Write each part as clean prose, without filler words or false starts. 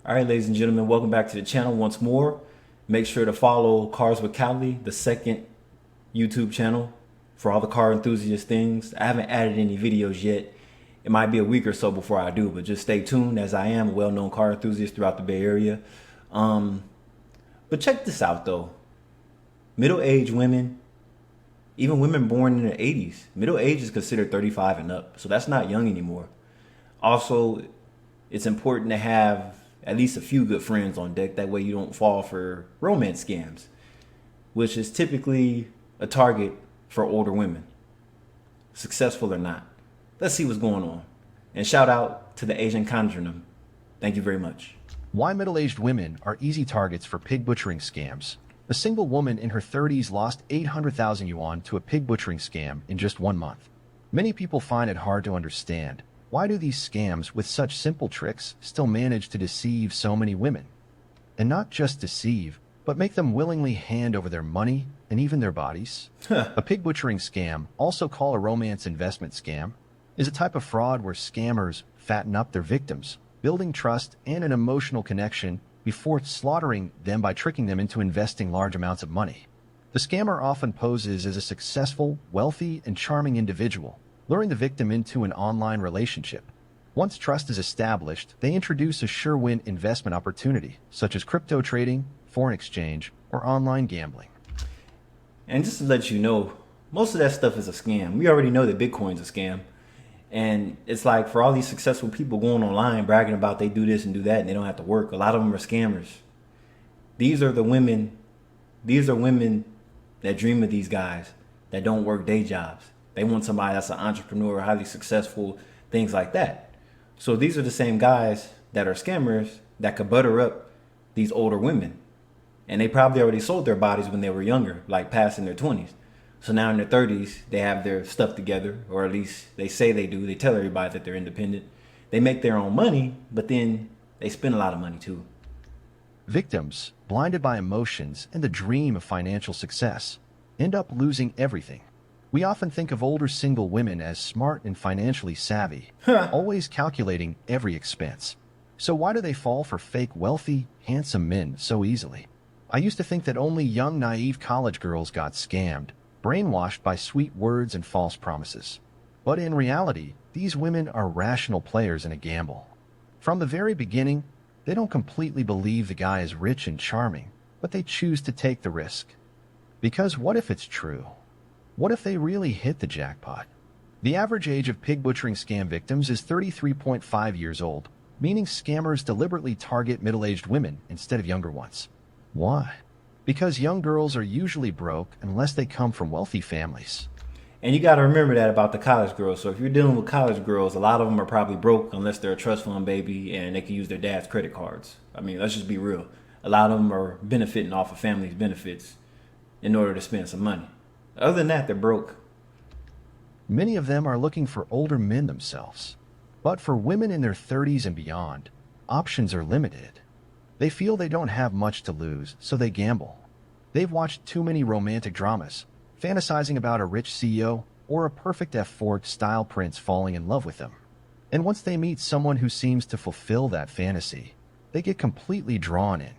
All right, ladies and gentlemen, welcome back to the channel once more. Make sure to follow Cars with Cali, the second YouTube channel for all the car enthusiast things. I haven't added any videos yet. It might be a week or so before I do, but just stay tuned as I am a well-known car enthusiast throughout the Bay Area. But check this out though. Middle-aged women, even women born in the 80s, middle age is considered 35 and up. So that's not young anymore. Also, it's important to have at least a few good friends on deck. That way you don't fall for romance scams, which is typically a target for older women, successful or not. Let's see what's going on. And shout out to the Asian Conjurum. Thank you very much. Why middle-aged women are easy targets for pig butchering scams. A single woman in her 30s lost 800,000 yuan to a pig butchering scam in just 1 month. Many people find it hard to understand. Why do these scams with such simple tricks still manage to deceive so many women? And not just deceive, but make them willingly hand over their money and even their bodies? A pig butchering scam, also called a romance investment scam, is a type of fraud where scammers fatten up their victims, building trust and an emotional connection before slaughtering them by tricking them into investing large amounts of money. The scammer often poses as a successful, wealthy, and charming individual, luring the victim into an online relationship. Once trust is established, they introduce a sure-win investment opportunity, such as crypto trading, foreign exchange, or online gambling. And just to let you know, most of that stuff is a scam. We already know that Bitcoin's a scam. And it's like for all these successful people going online bragging about they do this and do that and they don't have to work, a lot of them are scammers. These are women that dream of these guys that don't work day jobs. They want somebody that's an entrepreneur, highly successful, things like that. So these are the same guys that are scammers that could butter up these older women. And they probably already sold their bodies when they were younger, like past in their 20s. So now in their 30s, they have their stuff together, or at least they say they do. They tell everybody that they're independent. They make their own money, but then they spend a lot of money too. Victims, blinded by emotions and the dream of financial success, end up losing everything. We often think of older single women as smart and financially savvy, always calculating every expense. So why do they fall for fake wealthy, handsome men so easily? I used to think that only young, naive college girls got scammed, brainwashed by sweet words and false promises. But in reality, these women are rational players in a gamble. From the very beginning, they don't completely believe the guy is rich and charming, but they choose to take the risk. Because what if it's true? What if they really hit the jackpot? The average age of pig butchering scam victims is 33.5 years old, meaning scammers deliberately target middle-aged women instead of younger ones. Why? Because young girls are usually broke unless they come from wealthy families. And you got to remember that about the college girls. So if you're dealing with college girls, a lot of them are probably broke unless they're a trust fund baby and they can use their dad's credit cards. I mean, let's just be real. A lot of them are benefiting off of families' benefits in order to spend some money. Other than that, they're broke. Many of them are looking for older men themselves. But for women in their 30s and beyond, options are limited. They feel they don't have much to lose, so they gamble. They've watched too many romantic dramas, fantasizing about a rich CEO or a perfect F4-style prince falling in love with them. And once they meet someone who seems to fulfill that fantasy, they get completely drawn in.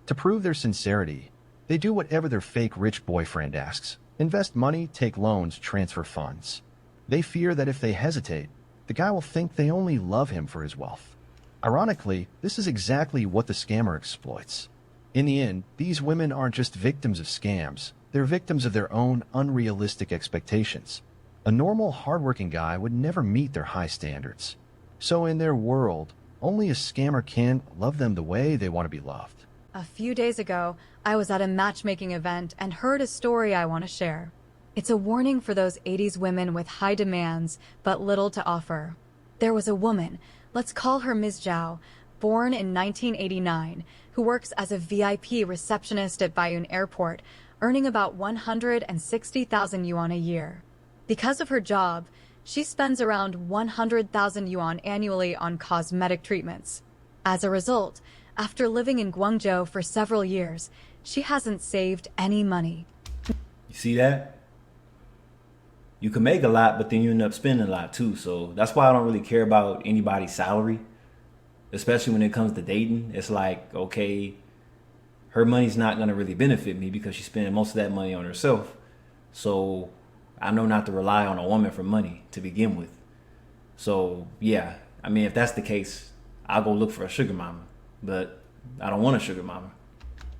To prove their sincerity, they do whatever their fake rich boyfriend asks: invest money, take loans, transfer funds. They fear that if they hesitate, the guy will think they only love him for his wealth. Ironically, this is exactly what the scammer exploits. In the end, these women aren't just victims of scams, they're victims of their own unrealistic expectations. A normal, hardworking guy would never meet their high standards. So in their world, only a scammer can love them the way they want to be loved. A few days ago, I was at a matchmaking event and heard a story I want to share. It's a warning for those 80s women with high demands but little to offer. There was a woman, let's call her Ms. Zhao, born in 1989, who works as a VIP receptionist at Bayonne Airport, earning about 160,000 yuan a year. Because of her job, she spends around 100,000 yuan annually on cosmetic treatments. As a result, after living in Guangzhou for several years, she hasn't saved any money. You see that? You can make a lot, but then you end up spending a lot too. So that's why I don't really care about anybody's salary. especially when it comes to dating. It's like, okay, her money's not going to really benefit me because she's spending most of that money on herself. So I know not to rely on a woman for money to begin with. So yeah, I mean, if that's the case, I'll go look for a sugar mama. But I don't want a sugar mama.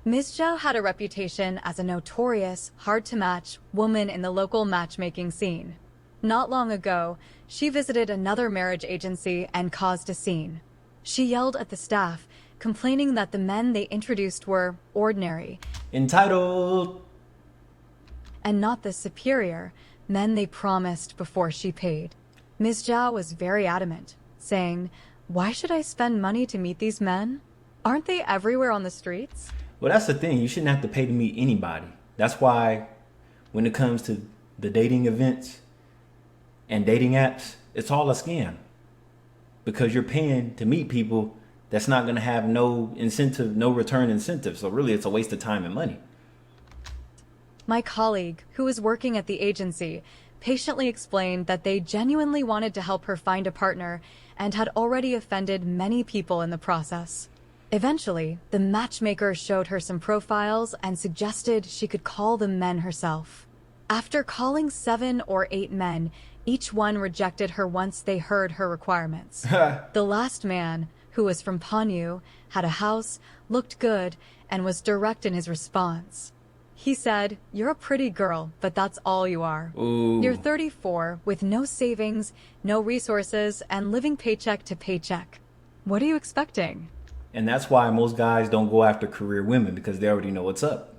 Ms. Zhao had a reputation as a notorious, hard-to-match woman in the local matchmaking scene. Not long ago, she visited another marriage agency and caused a scene. She yelled at the staff, complaining that the men they introduced were ordinary Entitled. and not the superior men they promised before she paid. Ms. Zhao was very adamant, saying, "Why should I spend money to meet these men? Aren't they everywhere on the streets?" Well, that's the thing. You shouldn't have to pay to meet anybody. That's why when it comes to the dating events and dating apps, it's all a scam. Because you're paying to meet people that's not going to have no incentive, no return incentive. So really, it's a waste of time and money. My colleague, who was working at the agency, patiently explained that they genuinely wanted to help her find a partner and had already offended many people in the process. Eventually, the matchmaker showed her some profiles and suggested she could call the men herself. After calling 7 or 8 men, each one rejected her once they heard her requirements. The last man, who was from Panyu, had a house, looked good, and was direct in his response. He said, "You're a pretty girl, but that's all you are. Ooh. You're 34, with no savings, no resources, and living paycheck to paycheck. What are you expecting?" And that's why most guys don't go after career women, because they already know what's up.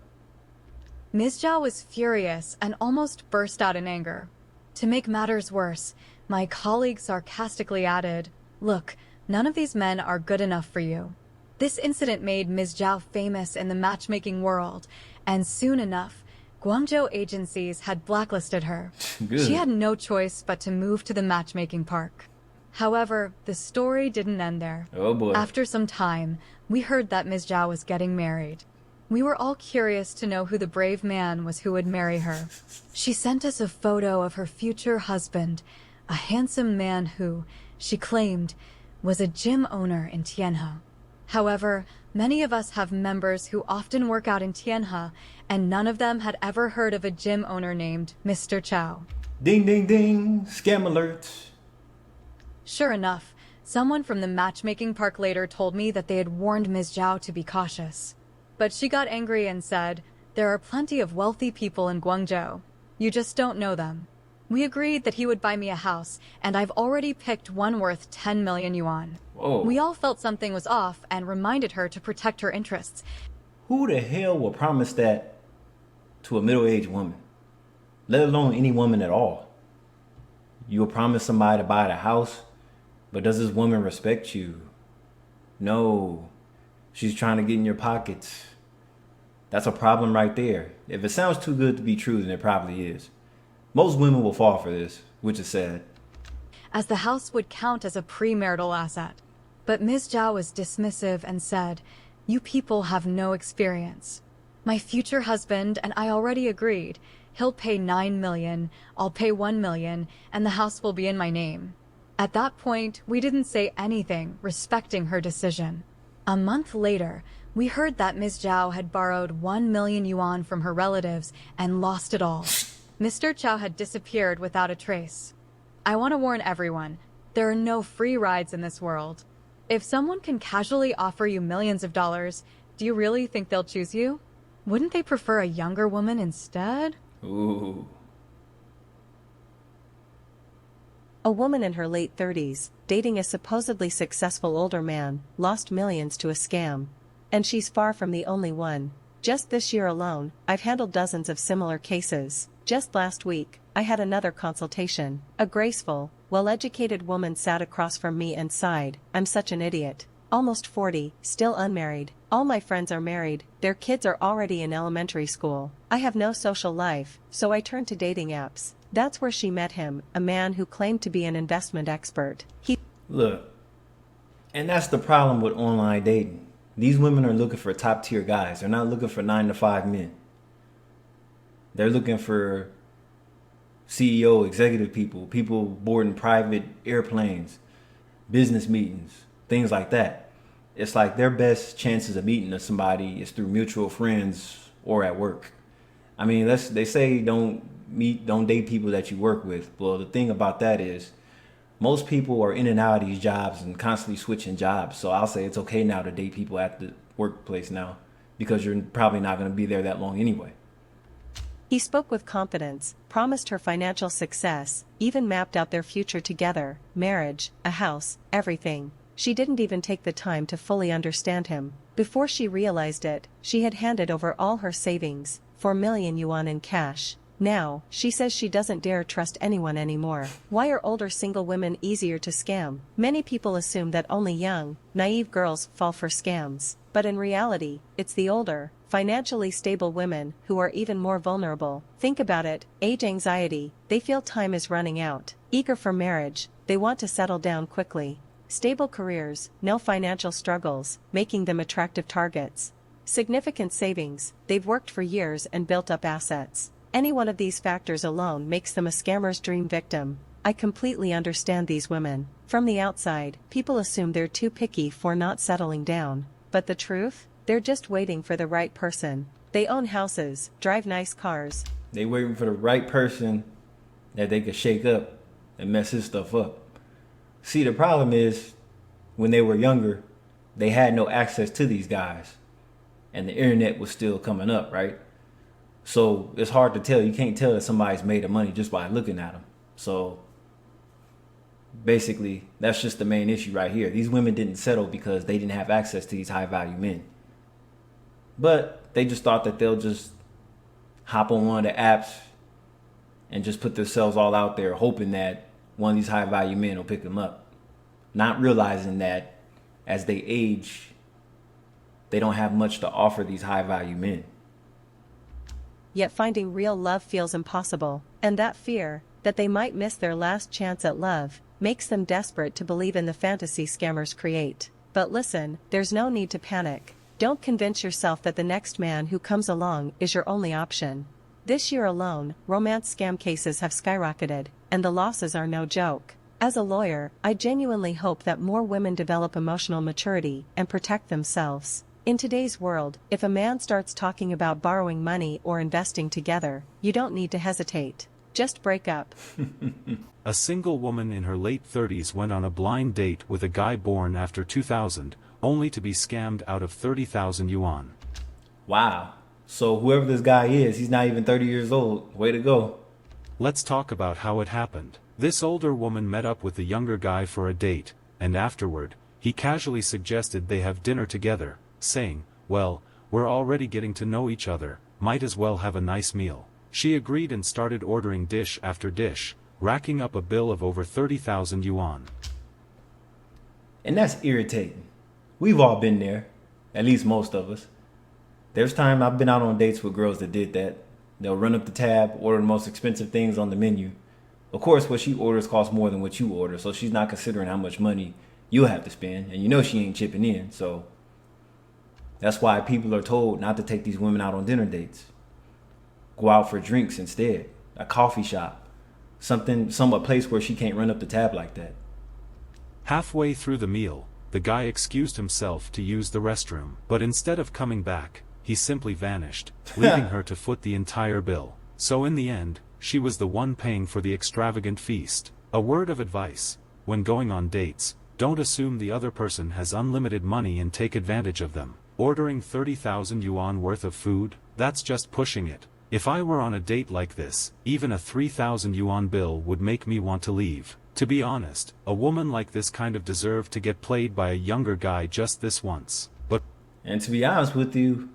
Ms. Zhao was furious and almost burst out in anger. To make matters worse, my colleague sarcastically added, "Look, none of these men are good enough for you." This incident made Ms. Zhao famous in the matchmaking world, and soon enough, Guangzhou agencies had blacklisted her. Good. She had no choice but to move to the matchmaking park. However, the story didn't end there. Oh boy. After some time, we heard that Ms. Zhao was getting married. We were all curious to know who the brave man was who would marry her. She sent us a photo of her future husband, a handsome man who, she claimed, was a gym owner in Tianhe. However, many of us have members who often work out in Tianhe, and none of them had ever heard of a gym owner named Mr. Chow. Ding, ding, ding. Scam alert. Sure enough, someone from the matchmaking park later told me that they had warned Ms. Zhao to be cautious. But she got angry and said, "There are plenty of wealthy people in Guangzhou. You just don't know them." We agreed that he would buy me a house, and I've already picked one worth 10 million yuan. Whoa. We all felt something was off and reminded her to protect her interests. Who the hell will promise that to a middle-aged woman? Let alone any woman at all. You will promise somebody to buy the house, but does this woman respect you? No. She's trying to get in your pockets. That's a problem right there. If it sounds too good to be true, then it probably is. Most women will fall for this, which is sad. As the house would count as a premarital asset. But Ms. Zhao was dismissive and said, "You people have no experience. My future husband and I already agreed. He'll pay 9 million, I'll pay 1 million, and the house will be in my name." At that point, we didn't say anything, respecting her decision. A month later, we heard that Ms. Zhao had borrowed 1 million yuan from her relatives and lost it all. Mr. Chow had disappeared without a trace. I want to warn everyone, there are no free rides in this world. If someone can casually offer you millions of dollars, do you really think they'll choose you? Wouldn't they prefer a younger woman instead? Ooh. A woman in her late 30s, dating a supposedly successful older man, lost millions to a scam. And she's far from the only one. Just this year alone, I've handled dozens of similar cases. Just last week, I had another consultation. A graceful, well-educated woman sat across from me and sighed, "I'm such an idiot. Almost 40, still unmarried. All my friends are married, their kids are already in elementary school. I have no social life, so I turned to dating apps." That's where she met him, a man who claimed to be an investment expert. Look, and that's the problem with online dating. These women are looking for top tier guys. They're not looking for 9 to 5 men. They're looking for CEO, executive people, people boarding private airplanes, business meetings, things like that. It's like their best chances of meeting somebody is through mutual friends or at work. I mean, they say don't date people that you work with. Well, the thing about that is most people are in and out of these jobs and constantly switching jobs. So I'll say it's okay now to date people at the workplace now because you're probably not going to be there that long anyway. He spoke with confidence, promised her financial success, even mapped out their future together, marriage, a house, everything. She didn't even take the time to fully understand him. Before she realized it, she had handed over all her savings, 4 million yuan in cash. Now, she says she doesn't dare trust anyone anymore. Why are older single women easier to scam? Many people assume that only young, naive girls fall for scams. But in reality, it's the older, financially stable women who are even more vulnerable. Think about it, age anxiety, they feel time is running out. Eager for marriage, they want to settle down quickly. Stable careers, no financial struggles, making them attractive targets. Significant savings, they've worked for years and built up assets. Any one of these factors alone makes them a scammer's dream victim. I completely understand these women. From the outside, people assume they're too picky for not settling down. But the truth? They're just waiting for the right person. They own houses, drive nice cars. They waiting for the right person that they could shake up and mess his stuff up. See, the problem is when they were younger, they had no access to these guys. And the internet was still coming up, right? So it's hard to tell. You can't tell that somebody's made of money just by looking at them. So basically, that's just the main issue right here. These women didn't settle because they didn't have access to these high value men. But they just thought that they'll just hop on one of the apps and just put themselves all out there, hoping that one of these high value men will pick them up. Not realizing that as they age, they don't have much to offer these high value men. Yet finding real love feels impossible, and that fear, that they might miss their last chance at love, makes them desperate to believe in the fantasy scammers create. But listen, there's no need to panic. Don't convince yourself that the next man who comes along is your only option. This year alone, romance scam cases have skyrocketed, and the losses are no joke. As a lawyer, I genuinely hope that more women develop emotional maturity and protect themselves. In today's world, if a man starts talking about borrowing money or investing together, you don't need to hesitate. Just break up. A single woman in her late 30s went on a blind date with a guy born after 2000, only to be scammed out of 30,000 yuan. Wow. So whoever this guy is, he's not even 30 years old. Way to go. Let's talk about how it happened. This older woman met up with the younger guy for a date, and afterward, he casually suggested they have dinner together, saying, "Well, we're already getting to know each other, might as well have a nice meal." She agreed and started ordering dish after dish, racking up a bill of over 30,000 yuan. And that's irritating. We've all been there. At least most of us. There's time I've been out on dates with girls that did that. They'll run up the tab, order the most expensive things on the menu. Of course, what she orders costs more than what you order, so she's not considering how much money you'll have to spend, and you know she ain't chipping in, so that's why people are told not to take these women out on dinner dates. Go out for drinks instead. A coffee shop. A place where she can't run up the tab like that. Halfway through the meal, the guy excused himself to use the restroom, but instead of coming back, he simply vanished, leaving her to foot the entire bill. So in the end, she was the one paying for the extravagant feast. A word of advice: when going on dates, don't assume the other person has unlimited money and take advantage of them. Ordering 30,000 yuan worth of food, that's just pushing it. If I were on a date like this, even a 3,000 yuan bill would make me want to leave. To be honest, a woman like this kind of deserved to get played by a younger guy just this once. And to be honest with you,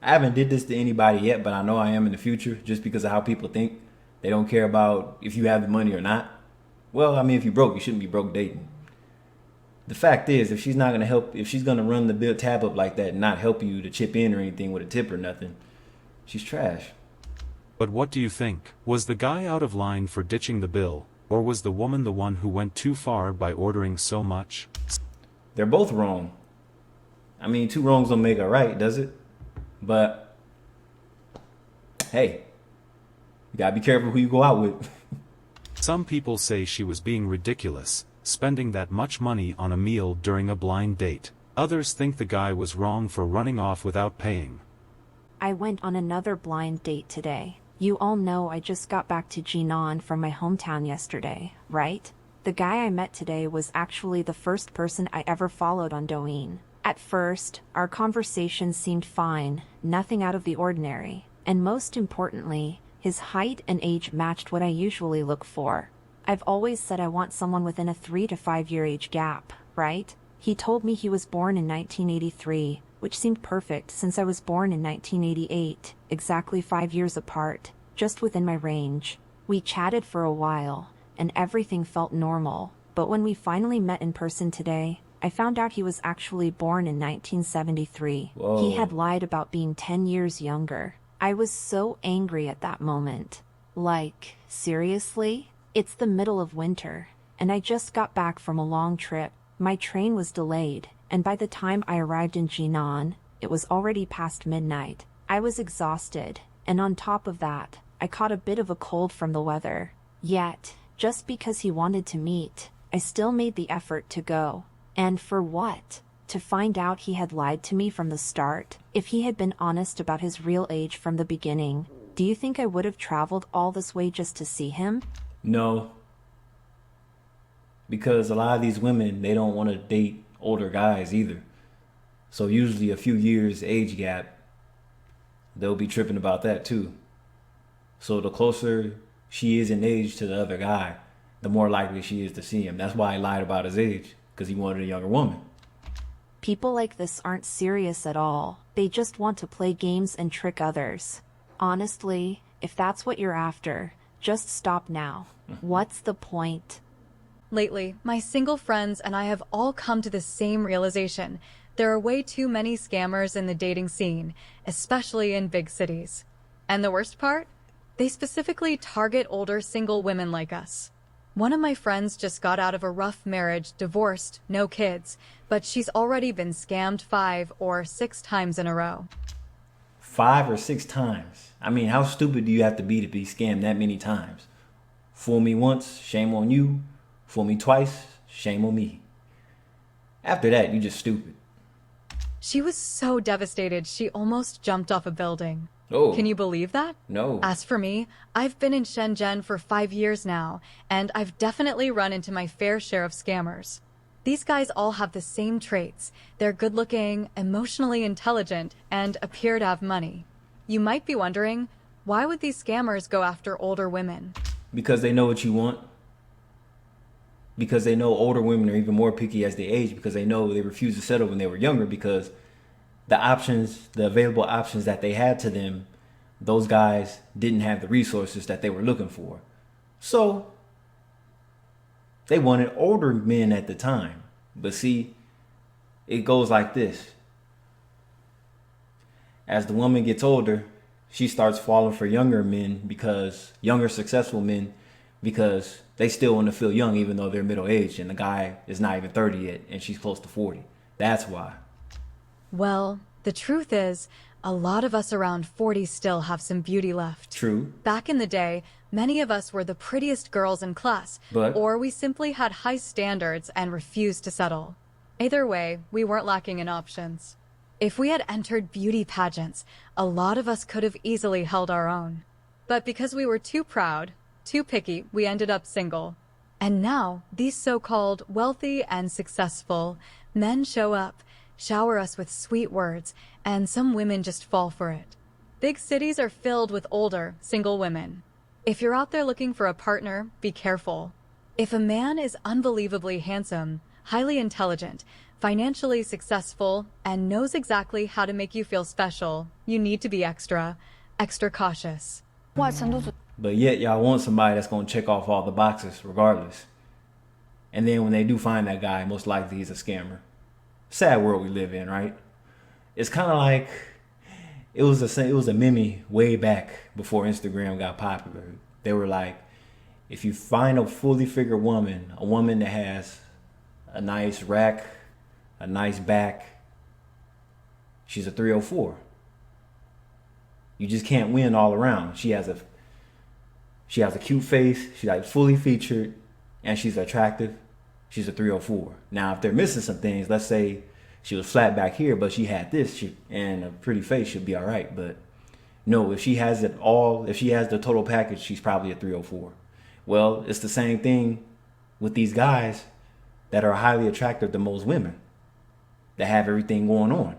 I haven't did this to anybody yet, but I know I am in the future just because of how people think. They don't care about if you have the money or not. Well, I mean, if you're broke, you shouldn't be broke dating. The fact is, if she's not going to help, if she's going to run the bill tab up like that and not help you to chip in or anything with a tip or nothing, she's trash. But what do you think? Was the guy out of line for ditching the bill, or was the woman the one who went too far by ordering so much? They're both wrong. I mean, two wrongs don't make a right, does it? But hey, you gotta be careful who you go out with. Some people say she was being ridiculous, spending that much money on a meal during a blind date. Others think the guy was wrong for running off without paying. I went on another blind date today. You all know I just got back to Jinan from my hometown yesterday, right? The guy I met today was actually the first person I ever followed on Douyin. At first, our conversation seemed fine, nothing out of the ordinary, and most importantly, his height and age matched what I usually look for. I've always said I want someone within a 3 to 5 year age gap, right? He told me he was born in 1983, which seemed perfect since I was born in 1988, exactly 5 years apart, just within my range. We chatted for a while, and everything felt normal, but when we finally met in person today, I found out he was actually born in 1973. Whoa. He had lied about being 10 years younger. I was so angry at that moment. Like, seriously? It's the middle of winter, and I just got back from a long trip. My train was delayed, and by the time I arrived in Jinan, it was already past midnight. I was exhausted, and on top of that, I caught a bit of a cold from the weather. Yet, just because he wanted to meet, I still made the effort to go. And for what? To find out he had lied to me from the start? If he had been honest about his real age from the beginning, do you think I would have traveled all this way just to see him? No. Because a lot of these women, they don't want to date older guys either. So usually a few years age gap, they'll be tripping about that too. So the closer she is in age to the other guy, the more likely she is to see him. That's why he lied about his age, because he wanted a younger woman. People like this aren't serious at all. They just want to play games and trick others. Honestly, if that's what you're after, just stop now. What's the point? Lately, my single friends and I have all come to the same realization. There are way too many scammers in the dating scene, especially in big cities. And the worst part? They specifically target older single women like us. One of my friends just got out of a rough marriage, divorced, no kids, but she's already been scammed 5 or 6 times in a row. 5 or 6 times. I mean, how stupid do you have to be scammed that many times? Fool me once, shame on you. Fool me twice, shame on me. After that, you just stupid. She was so devastated, she almost jumped off a building. Oh. Can you believe that? No. As for me, I've been in Shenzhen for 5 years now, and I've definitely run into my fair share of scammers. These guys all have the same traits. They're good-looking, emotionally intelligent, and appear to have money. You might be wondering, why would these scammers go after older women? Because they know what you want. Because they know older women are even more picky as they age, because they know they refused to settle when they were younger, because the available options that they had to them, those guys didn't have the resources that they were looking for. So they wanted older men at the time. But see, it goes like this. As the woman gets older, she starts falling for younger successful men, because they still want to feel young even though they're middle-aged and the guy is not even 30 yet and she's close to 40. That's why. Well, the truth is, a lot of us around 40 still have some beauty left. True. Back in the day, many of us were the prettiest girls in class, or we simply had high standards and refused to settle. Either way, we weren't lacking in options. If we had entered beauty pageants, a lot of us could have easily held our own. But because we were too proud, too picky, we ended up single. And now, these so-called wealthy and successful men show up, shower us with sweet words, and some women just fall for it. Big cities are filled with older, single women. If you're out there looking for a partner, be careful. If a man is unbelievably handsome, highly intelligent, financially successful, and knows exactly how to make you feel special, you need to be extra cautious. But yet y'all want somebody that's going to check off all the boxes regardless. And then when they do find that guy, most likely he's a scammer. Sad world we live in, right? It's kind of like it was a meme way back before Instagram got popular. They were like, if you find a fully figured woman, a woman that has a nice rack, a nice back, she's a 304. You just can't win all around. She has a cute face, she's like fully featured, and she's attractive. she's a 304. Now, if they're missing some things, let's say she was flat back here, but she had this and a pretty face, she'll be all right. But no, if she has it all, if she has the total package, she's probably a 304. Well, it's the same thing with these guys that are highly attractive to most women that have everything going on.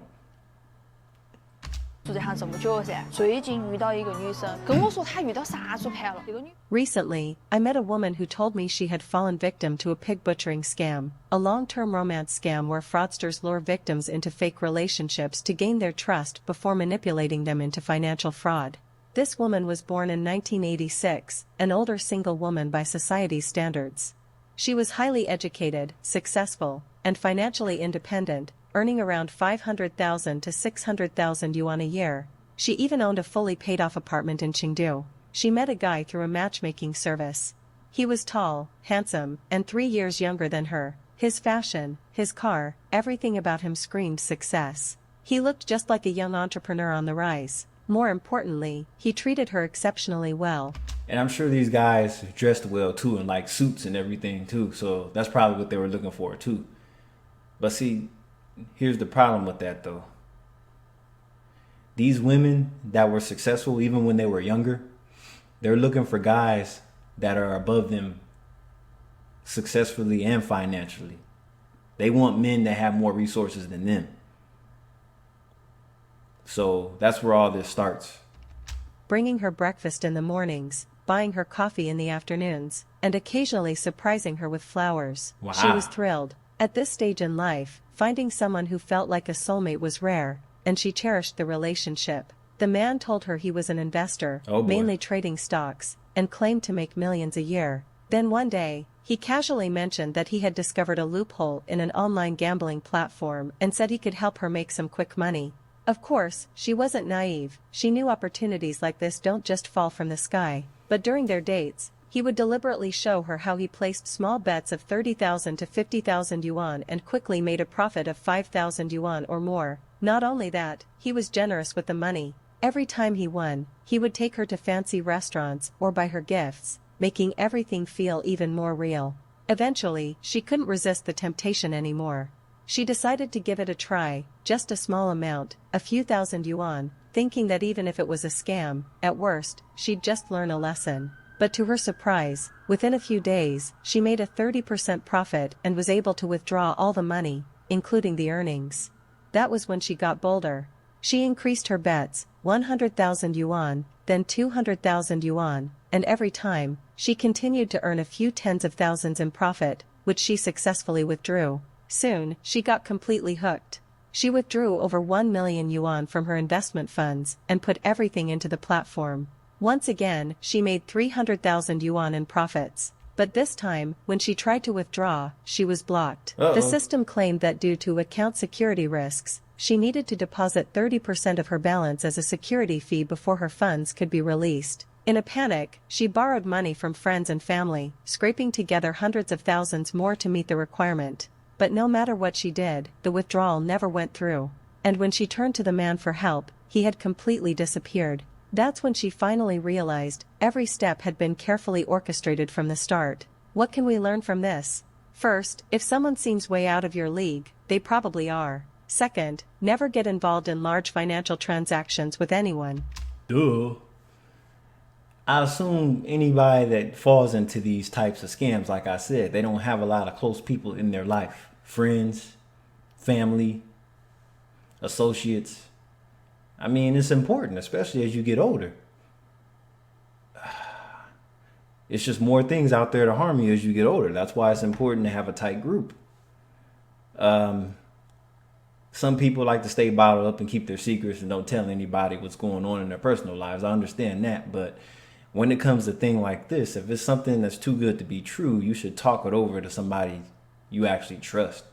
就这样怎么做噻？最近遇到一个女生跟我说她遇到杀猪盘了。这个女 Recently, I met a woman who told me she had fallen victim to a pig butchering scam, a long-term romance scam where fraudsters lure victims into fake relationships to gain their trust before manipulating them into financial fraud. This woman was born in 1986, an older single woman by society's standards. She was highly educated, successful, and financially independent, earning around 500,000 to 600,000 yuan a year. She even owned a fully paid-off apartment in Chengdu. She met a guy through a matchmaking service. He was tall, handsome, and 3 years younger than her. His fashion, his car, everything about him screamed success. He looked just like a young entrepreneur on the rise. More importantly, he treated her exceptionally well. And I'm sure these guys dressed well too, in like suits and everything too. So that's probably what they were looking for too. But see, here's the problem with that though. These women that were successful even when they were younger, they're looking for guys that are above them successfully and financially. They want men that have more resources than them. So that's where all this starts. Bringing her breakfast in the mornings, buying her coffee in the afternoons, and occasionally surprising her with flowers. Wow. She was thrilled. At this stage in life, finding someone who felt like a soulmate was rare, and she cherished the relationship. The man told her he was an investor, mainly trading stocks, and claimed to make millions a year. Then one day, he casually mentioned that he had discovered a loophole in an online gambling platform and said he could help her make some quick money. Of course, she wasn't naive. She knew opportunities like this don't just fall from the sky. But during their dates, he would deliberately show her how he placed small bets of 30,000 to 50,000 yuan and quickly made a profit of 5,000 yuan or more. Not only that, he was generous with the money. Every time he won, he would take her to fancy restaurants or buy her gifts, making everything feel even more real. Eventually, she couldn't resist the temptation anymore. She decided to give it a try, just a small amount, a few thousand yuan, thinking that even if it was a scam, at worst, she'd just learn a lesson. But to her surprise, within a few days, she made a 30% profit and was able to withdraw all the money, including the earnings. That was when she got bolder. She increased her bets, 100,000 yuan, then 200,000 yuan, and every time, she continued to earn a few tens of thousands in profit, which she successfully withdrew. Soon, she got completely hooked. She withdrew over 1 million yuan from her investment funds and put everything into the platform. Once again, she made 300,000 yuan in profits. But this time, when she tried to withdraw, she was blocked. The system claimed that due to account security risks, she needed to deposit 30% of her balance as a security fee before her funds could be released. In a panic, she borrowed money from friends and family, scraping together hundreds of thousands more to meet the requirement. But no matter what she did, the withdrawal never went through. And when she turned to the man for help, he had completely disappeared. That's when she finally realized every step had been carefully orchestrated from the start. What can we learn from this? First, if someone seems way out of your league, they probably are. Second, never get involved in large financial transactions with anyone. Duh. I assume anybody that falls into these types of scams, like I said, they don't have a lot of close people in their life. Friends, family, associates. I mean, it's important, especially as you get older. It's just more things out there to harm you as you get older. That's why it's important to have a tight group. Some people like to stay bottled up and keep their secrets and don't tell anybody what's going on in their personal lives. I understand that, but when it comes to things like this, if it's something that's too good to be true, you should talk it over to somebody you actually trust.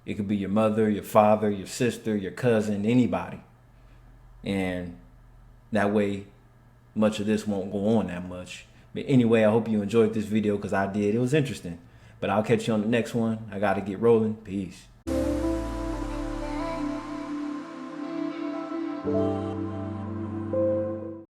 It could be your mother, your father, your sister, your cousin, anybody. And that way, much of this won't go on that much. But anyway, I hope you enjoyed this video because I did. It was interesting. But I'll catch you on the next one. I got to get rolling. Peace.